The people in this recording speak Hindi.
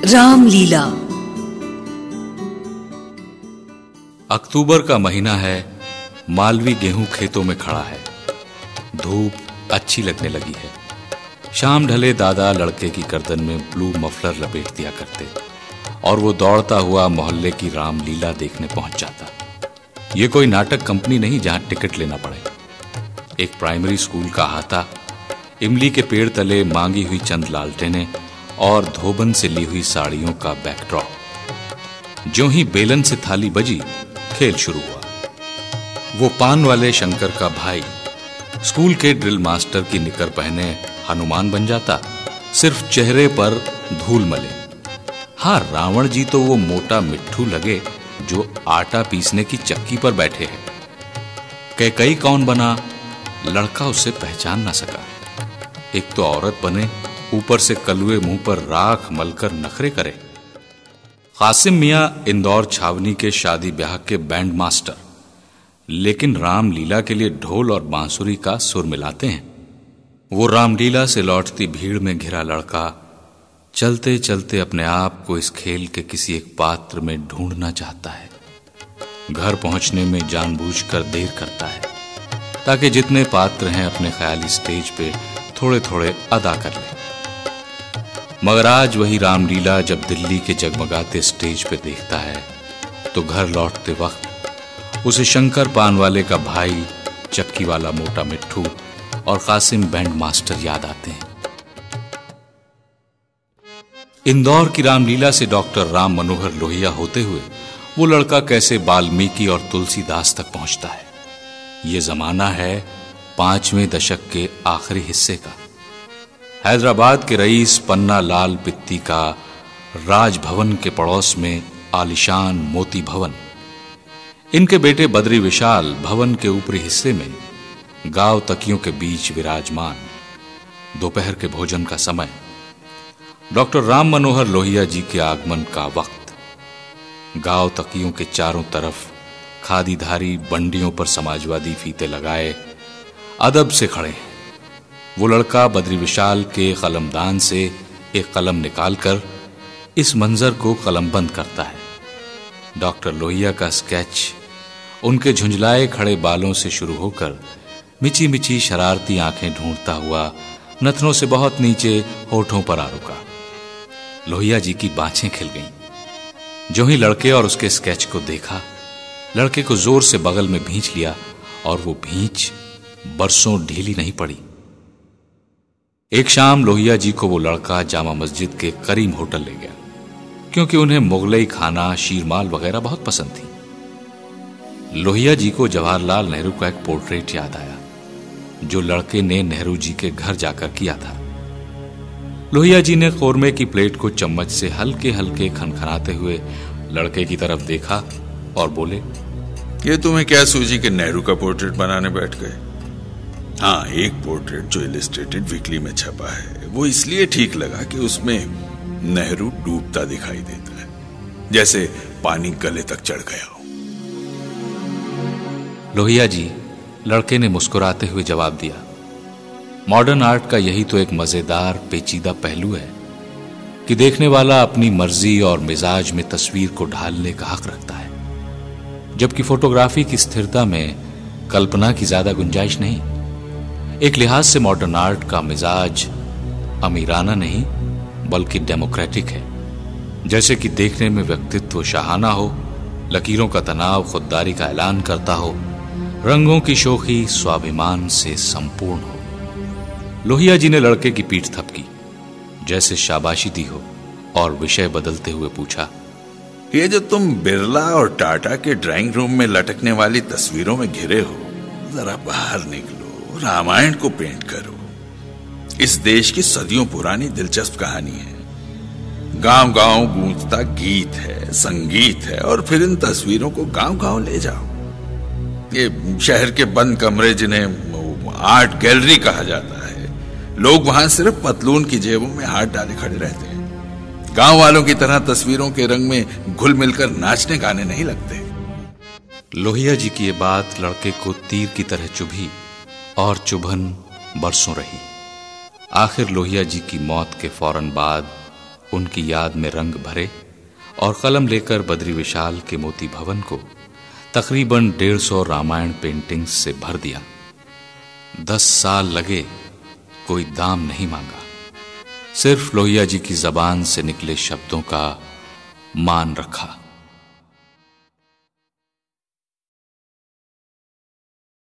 रामलीला। अक्टूबर का महीना है। मालवी गेहूं खेतों में खड़ा है। धूप अच्छी लगने लगी है। शाम ढले दादा लड़के की गर्दन में ब्लू मफलर लपेट दिया करते और वो दौड़ता हुआ मोहल्ले की रामलीला देखने पहुंच जाता। ये कोई नाटक कंपनी नहीं जहां टिकट लेना पड़े। एक प्राइमरी स्कूल का अहाता, इमली के पेड़ तले मांगी हुई चंद लालटेनें और धोबन से ली हुई साड़ियों का बैकड्रॉप। ज्यों ही बेलन से थाली बजी, खेल शुरू हुआ। वो पान वाले शंकर का भाई स्कूल के ड्रिल मास्टर की निकर पहने हनुमान बन जाता, सिर्फ चेहरे पर धूल मले। हाँ, रावण जी तो वो मोटा मिट्ठू लगे जो आटा पीसने की चक्की पर बैठे हैं। कैकई कौन बना, लड़का उसे पहचान ना सका। एक तो औरत बने, ऊपर से कलुए मुंह पर राख मलकर नखरे करे। कासिम मियां इंदौर छावनी के शादी ब्याह के बैंड मास्टर, लेकिन रामलीला के लिए ढोल और बांसुरी का सुर मिलाते हैं। वो रामलीला से लौटती भीड़ में घिरा लड़का चलते चलते अपने आप को इस खेल के किसी एक पात्र में ढूंढना चाहता है। घर पहुंचने में जानबूझकर देर करता है ताकि जितने पात्र हैं अपने ख्याली स्टेज पे थोड़े थोड़े अदा कर ले। मगर आज वही रामलीला जब दिल्ली के जगमगाते स्टेज पे देखता है तो घर लौटते वक्त उसे शंकर पान वाले का भाई, चक्की वाला मोटा मिट्ठू और कासिम बैंड मास्टर याद आते हैं। इंदौर की रामलीला से डॉक्टर राम मनोहर लोहिया होते हुए वो लड़का कैसे वाल्मीकि और तुलसीदास तक पहुंचता है। ये जमाना है 5वें दशक के आखिरी हिस्से का। हैदराबाद के रईस पन्ना लाल पित्ती का राजभवन के पड़ोस में आलिशान मोती भवन। इनके बेटे बद्री विशाल भवन के ऊपरी हिस्से में गांव तकियों के बीच विराजमान। दोपहर के भोजन का समय, डॉक्टर राम मनोहर लोहिया जी के आगमन का वक्त। गांव तकियों के चारों तरफ खादीधारी बंडियों पर समाजवादी फीते लगाए अदब से खड़े हैं। वो लड़का बद्री विशाल के कलमदान से एक कलम निकालकर इस मंजर को कलमबंद करता है। डॉक्टर लोहिया का स्केच उनके झुंझलाए खड़े बालों से शुरू होकर मिची मिची शरारती आंखें ढूंढता हुआ नथनों से बहुत नीचे होठों पर आ रुका। लोहिया जी की बाछें खिल गईं। जो ही लड़के और उसके स्केच को देखा, लड़के को जोर से बगल में भींच लिया और वो भींच बरसों ढीली नहीं पड़ी। एक शाम लोहिया जी को वो लड़का जामा मस्जिद के करीम होटल ले गया, क्योंकि उन्हें मुगलई खाना, शीरमाल वगैरह बहुत पसंद थी। लोहिया जी को जवाहरलाल नेहरू का एक पोर्ट्रेट याद आया जो लड़के ने नेहरू जी के घर जाकर किया था। लोहिया जी ने कौरमे की प्लेट को चम्मच से हल्के हल्के खनखनाते हुए लड़के की तरफ देखा और बोले, ये तुम्हें क्या सूझी कि नेहरू का पोर्ट्रेट बनाने बैठ गए? हाँ, एक पोर्ट्रेट जो इलस्ट्रेटेड वीकली में छपा है वो इसलिए ठीक लगा कि उसमें नेहरू डूबता दिखाई देता है, जैसे पानी गले तक चढ़ गया हो। लोहिया जी, लड़के ने मुस्कुराते हुए जवाब दिया, मॉडर्न आर्ट का यही तो एक मजेदार पेचीदा पहलू है कि देखने वाला अपनी मर्जी और मिजाज में तस्वीर को ढालने का हक रखता है, जबकि फोटोग्राफी की स्थिरता में कल्पना की ज्यादा गुंजाइश नहीं। एक लिहाज से मॉडर्न आर्ट का मिजाज अमीराना नहीं बल्कि डेमोक्रेटिक है। जैसे कि देखने में व्यक्तित्व शाहाना हो, लकीरों का तनाव खुददारी का ऐलान करता हो, रंगों की शोखी स्वाभिमान से संपूर्ण हो। लोहिया जी ने लड़के की पीठ थपकी, जैसे शाबाशी दी हो, और विषय बदलते हुए पूछा, ये जो तुम बिरला और टाटा के ड्राइंग रूम में लटकने वाली तस्वीरों में घिरे हो, जरा बाहर निकलो, रामायण को पेंट करो। इस देश की सदियों पुरानी दिलचस्प कहानी है। गांव गांव गूंजता गीत है, संगीत है, और फिर इन तस्वीरों को गांव गांव ले जाओ। ये शहर के बंद कमरे जिन्हें आर्ट गैलरी कहा जाता है, लोग वहां सिर्फ पतलून की जेबों में हाथ डाले खड़े रहते हैं। गांव वालों की तरह तस्वीरों के रंग में घुल मिलकर नाचने गाने नहीं लगते। लोहिया जी की ये बात लड़के को तीर की तरह चुभी और चुभन बरसों रही। आखिर लोहिया जी की मौत के फौरन बाद उनकी याद में रंग भरे और कलम लेकर बद्री विशाल के मोती भवन को तकरीबन 150 रामायण पेंटिंग्स से भर दिया। 10 साल लगे, कोई दाम नहीं मांगा, सिर्फ लोहिया जी की जबान से निकले शब्दों का मान रखा।